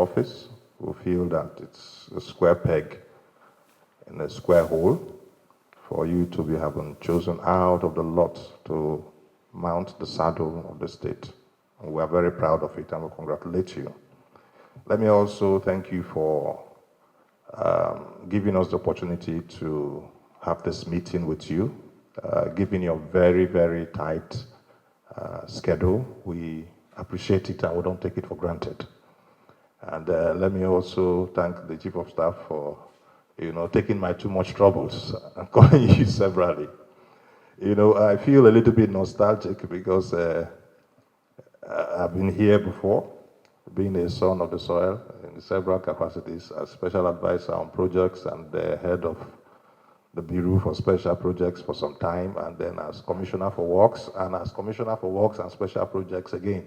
office who feel that it's a square peg in a square hole for you to be having chosen out of the lot to mount the saddle of the state. And we are very proud of it and we congratulate you. Let me also thank you for giving us the opportunity to have this meeting with you, given your very, very tight schedule. We appreciate it and we don't take it for granted. And let me also thank the Chief of Staff for, taking my too much troubles and calling you severally. I feel a little bit nostalgic because I've been here before, being a son of the soil in several capacities as special advisor on projects and the head of the Bureau for Special Projects for some time, and then as Commissioner for Works, and as Commissioner for Works and Special Projects again,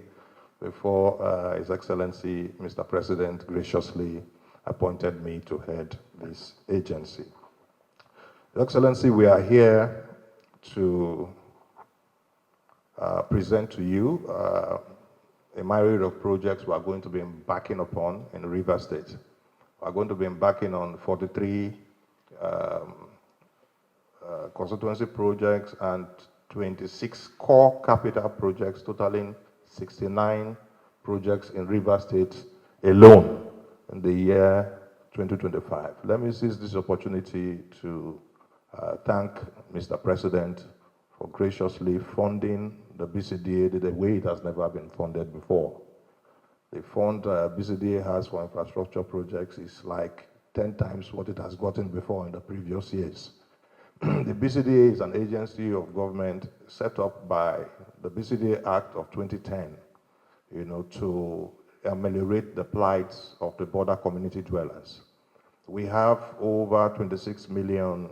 before His Excellency, Mr. President, graciously appointed me to head this agency. His Excellency, we are here to present to you a myriad of projects we are going to be embarking upon in Rivers State. We are going to be embarking on 43 constituency projects and 26 core capital projects, totaling 69 projects in Rivers State alone in the year 2025. Let me seize this opportunity to thank Mr. President for graciously funding the BCDA the way it has never been funded before. The fund BCDA has for infrastructure projects is like 10 times what it has gotten before in the previous years. The BCDA is an agency of government set up by the BCDA Act of 2010, to ameliorate the plights of the border community dwellers. We have over 26 million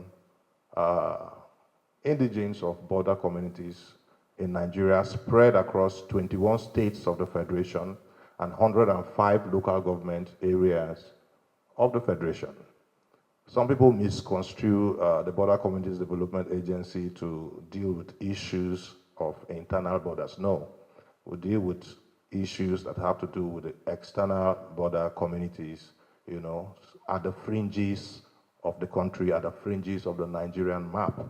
indigents of border communities in Nigeria spread across 21 states of the Federation and 105 local government areas of the Federation. Some people misconstrue the Border Communities Development Agency to deal with issues of internal borders. No, we deal with issues that have to do with the external border communities, at the fringes of the country, at the fringes of the Nigerian map.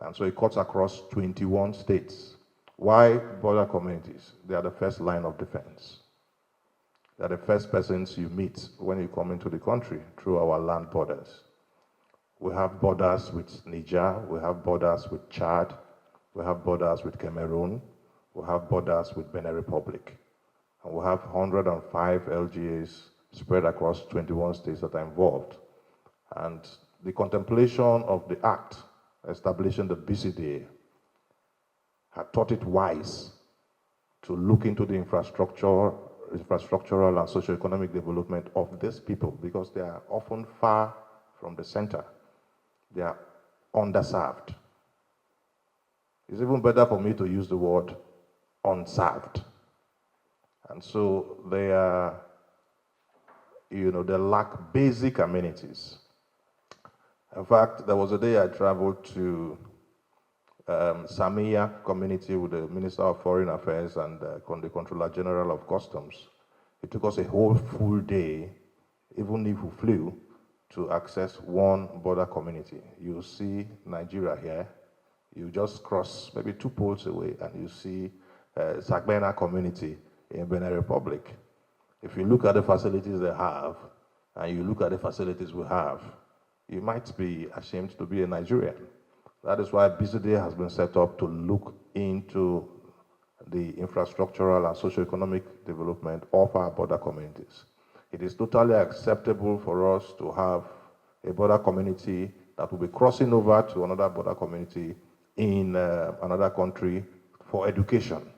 And so it cuts across 21 states. Why border communities? They are the first line of defense. They are the first persons you meet when you come into the country through our land borders. We have borders with Niger, we have borders with Chad, we have borders with Cameroon, we have borders with Benin Republic. And we have 105 LGAs spread across 21 states that are involved. And the contemplation of the act establishing the BCDA had thought it wise to look into the infrastructural and socioeconomic development of these people because they are often far from the center. They are underserved. It's even better for me to use the word unserved. And so they are, they lack basic amenities. In fact, there was a day I traveled to Samia community with the Minister of Foreign Affairs and the Controller General of Customs. It took us a whole full day, even if we flew, to access one border community. You see Nigeria here, you just cross maybe 2 poles away and you see Sagbena community in Benin Republic. If you look at the facilities they have and you look at the facilities we have, you might be ashamed to be a Nigerian. That is why BCDA has been set up to look into the infrastructural and socioeconomic development of our border communities. It is totally acceptable for us to have a border community that will be crossing over to another border community in another country for education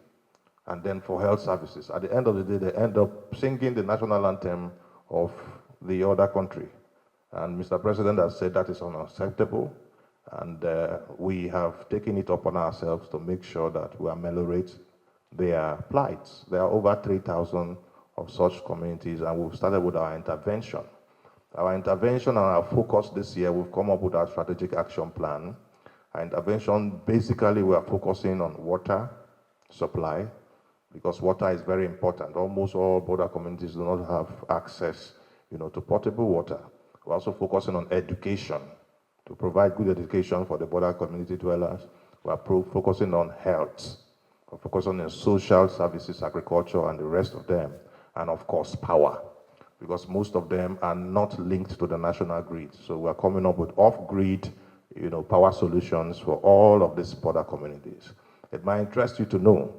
and then for health services. At the end of the day, they end up singing the national anthem of the other country. And Mr. President has said that is unacceptable, and we have taken it upon ourselves to make sure that we ameliorate their plights. There are over 3,000 of such communities, and we've started with our intervention. Our intervention and our focus this year, we've come up with our strategic action plan. Our intervention, basically, we are focusing on water supply, because water is very important. Almost all border communities do not have access, to potable water. We're also focusing on education, to provide good education for the border community dwellers. We're focusing on health. We're focusing on social services, agriculture, and the rest of them. And of course, power, because most of them are not linked to the national grid. So we're coming up with off-grid, power solutions for all of these border communities. It might interest you to know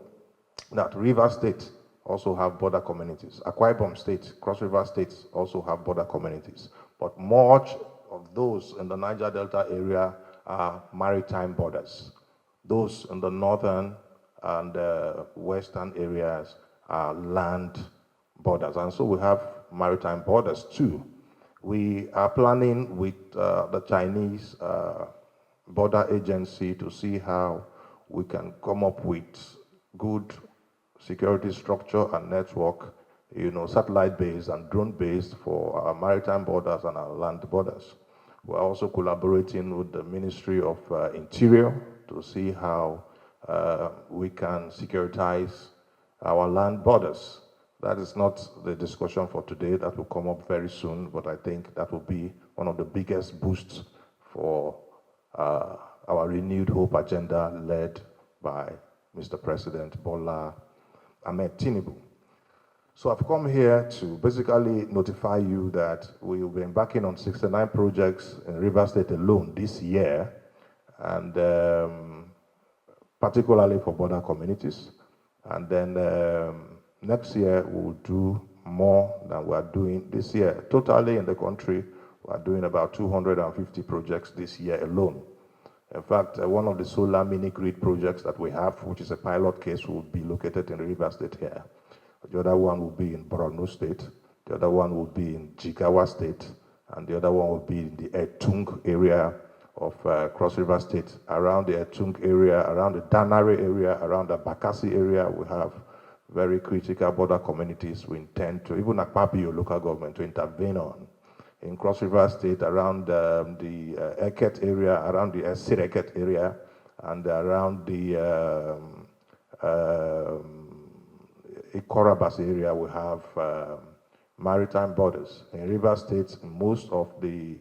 that Rivers State also have border communities. Akwa Ibom State, Cross River States also have border communities. But much of those in the Niger Delta area are maritime borders. Those in the northern and western areas are land borders. And so we have maritime borders too. We are planning with the Chinese border agency to see how we can come up with good security structure and network, satellite-based and drone-based for our maritime borders and our land borders. We're also collaborating with the Ministry of Interior to see how we can securitize our land borders. That is not the discussion for today. That will come up very soon, but I think that will be one of the biggest boosts for our renewed hope agenda led by Mr. President Bola Ahmed Tinubu. So I've come here to basically notify you that we will be embarking on 69 projects in Rivers State alone this year, and particularly for border communities. And then next year we'll do more than we are doing this year. Totally in the country, we are doing about 250 projects this year alone. In fact, one of the solar mini-grid projects that we have, which is a pilot case, will be located in Rivers State here. The other one will be in Borno State. The other one will be in Jigawa State. And the other one will be in the Etung area of Cross River State. Around the Etung area, around the Danare area, around the Bakassi area, we have very critical border communities we intend to, even Akpoti-Uduaghan local government, to intervene on. In Cross River State, around the Eket area, around the Sireket area, and around the Ikorabas area, we have maritime borders. In River State, most of the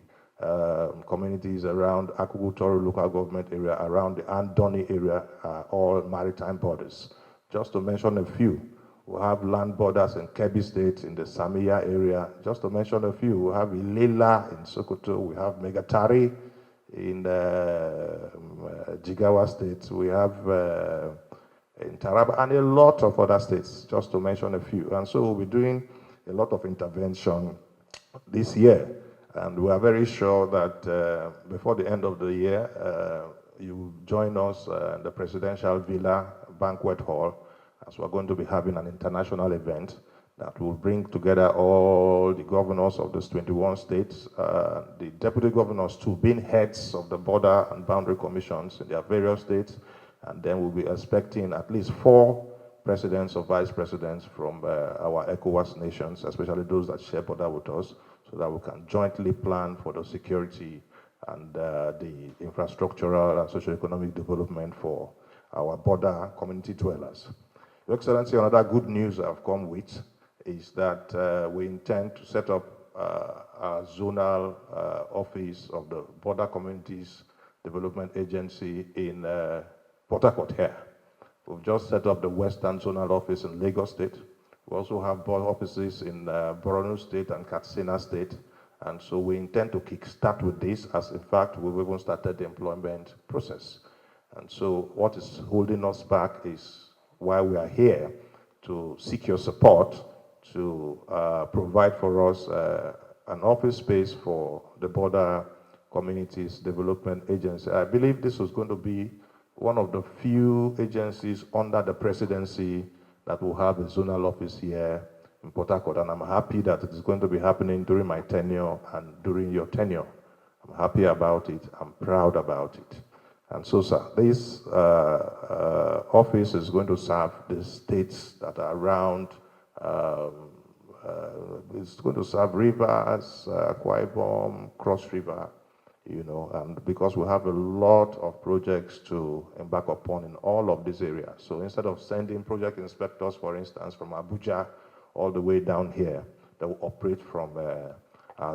communities around Akpoti-Uduaghan local government area, around the Andoni area, are all maritime borders. Just to mention a few, we have land borders in Kebbi State, in the Samiya area. Just to mention a few, we have Ilela in Sokoto, we have Megatari in Jigawa State, we have in Taraba, and a lot of other states, just to mention a few. And so we'll be doing a lot of intervention this year. And we are very sure that before the end of the year, you will join us in the Presidential Villa Banquet Hall, as we're going to be having an international event that will bring together all the governors of these 21 states, the deputy governors too, being heads of the border and boundary commissions in their various states, and then we'll be expecting at least 4 presidents or vice presidents from our ECOWAS nations, especially those that share border with us, so that we can jointly plan for the security and the infrastructural and socio-economic development for our border community dwellers. Your Excellency, another good news I've come with is that we intend to set up a zonal office of the Border Communities Development Agency in Port Harcourt here. We've just set up the Western Zonal Office in Lagos State. We also have board offices in Borno State and Katsina State. And so we intend to kickstart with this, as in fact, we've even started the employment process. And so what is holding us back is why we are here, to seek your support to provide for us an office space for the Border Communities Development Agency. I believe this was going to be one of the few agencies under the presidency that will have a zonal office here in Port Harcourt, and I'm happy that it is going to be happening during my tenure and during your tenure. I'm happy about it. I'm proud about it. And so, sir, this office is going to serve the states that are around. It's going to serve Rivers, Akwa Ibom, Cross River, you know, and because we have a lot of projects to embark upon in all of these areas. So instead of sending project inspectors, for instance, from Abuja all the way down here, that will operate from our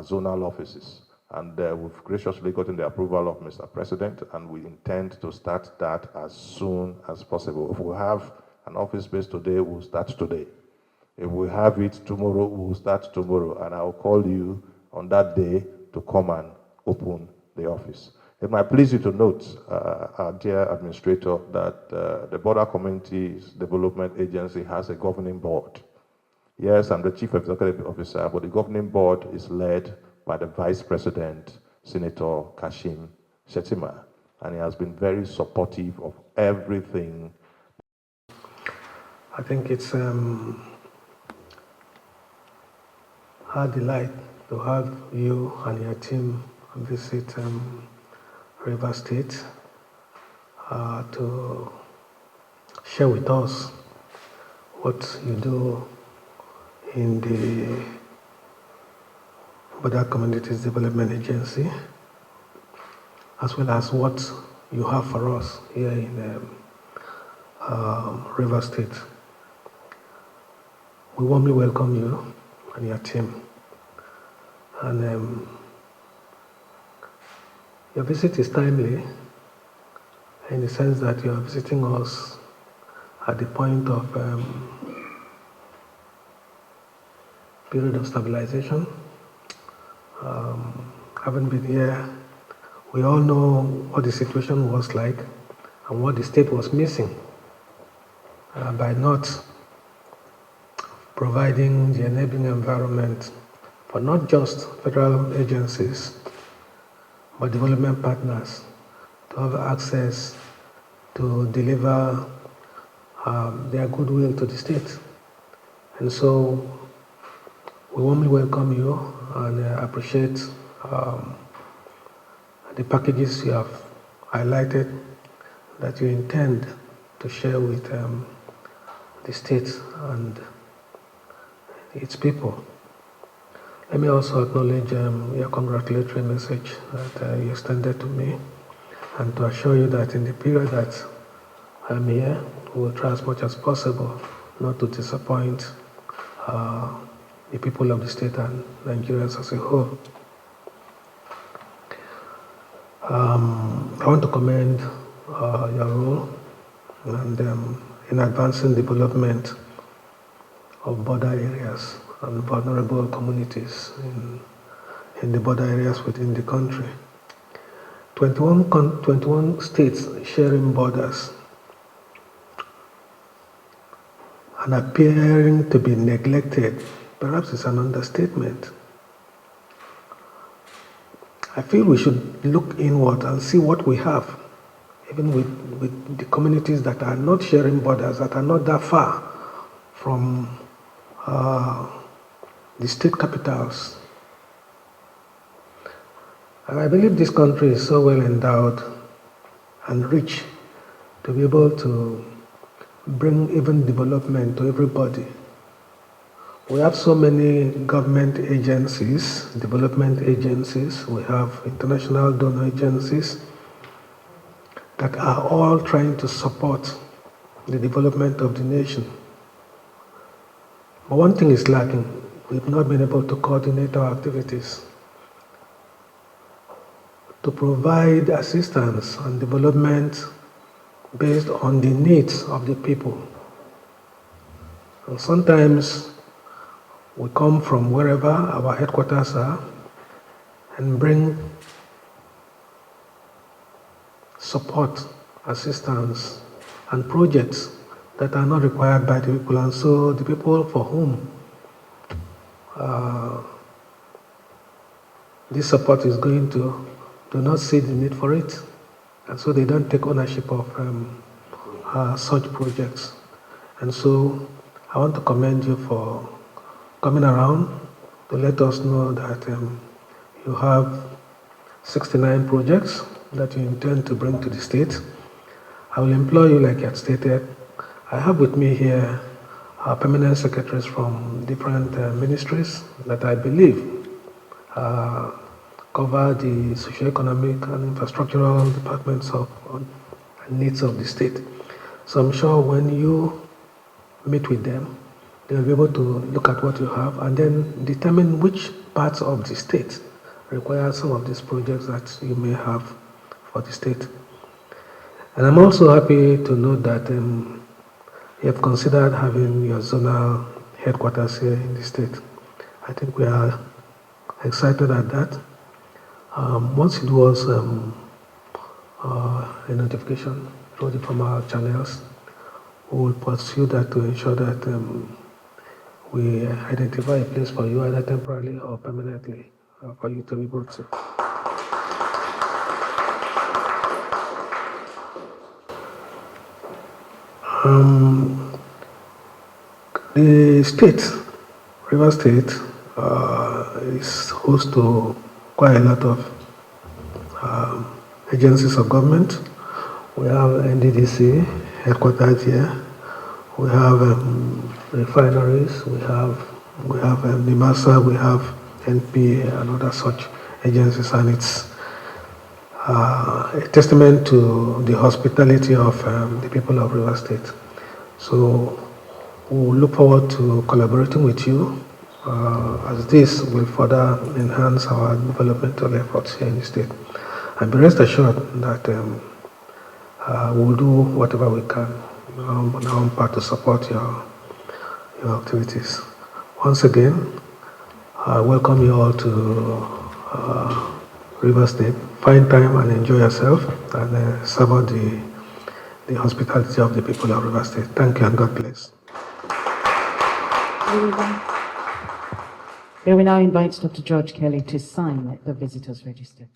zonal offices. And we've graciously gotten the approval of Mr. President, and we intend to start that as soon as possible. If we have an office space today, we'll start today. If we have it tomorrow, we'll start tomorrow, and I'll call you on that day to come and open the office. It might please you to note, our dear administrator, that the Border Communities Development Agency has a governing board. Yes, I'm the chief executive officer, but the governing board is led by the vice president, Senator Kashim Shettima, and he has been very supportive of everything. I think it's our delight to have you and your team visit Rivers State to share with us what you do in the Border Communities Development Agency, as well as what you have for us here in Rivers State. We warmly welcome you and your team. And your visit is timely in the sense that you are visiting us at the point of period of stabilization. Having been here, we all know what the situation was like and what the state was missing by not providing the enabling environment for not just federal agencies, but development partners to have access to deliver their goodwill to the state. And so we warmly welcome you and appreciate the packages you have highlighted that you intend to share with the state and its people. Let me also acknowledge your congratulatory message that you extended to me, and to assure you that in the period that I'm here, we will try as much as possible not to disappoint the people of the state and Nigerians as a whole. I want to commend your role and in advancing development of border areas and vulnerable communities in the border areas within the country. 21 states sharing borders and appearing to be neglected, perhaps it's an understatement. I feel we should look inward and see what we have, even with the communities that are not sharing borders, that are not that far from the state capitals. And I believe this country is so well endowed and rich to be able to bring even development to everybody. We have so many government agencies, development agencies, we have international donor agencies that are all trying to support the development of the nation. But one thing is lacking. We've not been able to coordinate our activities to provide assistance and development based on the needs of the people. And sometimes we come from wherever our headquarters are and bring support, assistance, and projects that are not required by the people. And so the people for whom this support is going to do not see the need for it. And so they don't take ownership of such projects. And so I want to commend you for coming around to let us know that you have 69 projects that you intend to bring to the state. I will implore you, like you had stated, I have with me here permanent secretaries from different ministries that I believe cover the socio-economic and infrastructural departments of needs of the state. So I'm sure when you meet with them, they'll be able to look at what you have and then determine which parts of the state require some of these projects that you may have for the state. And I'm also happy to note that you have considered having your zonal headquarters here in the state. I think we are excited at that. Once it was a notification through the formal channels, we will pursue that to ensure that we identify a place for you either temporarily or permanently for you to be brought to. The state, River State, is host to quite a lot of agencies of government. We have NDDC headquarters here. We have refineries. We have NIMASA. We have NPA and other such agencies, and it's a testament to the hospitality of the people of River State. So we look forward to collaborating with you as this will further enhance our developmental efforts here in the state. And be rest assured that we'll do whatever we can on our own part to support your activities. Once again, I welcome you all to River State. Find time and enjoy yourself and savor the hospitality of the people of River State. Thank you and God bless. We will now invite Dr. George Kelly to sign the visitors register.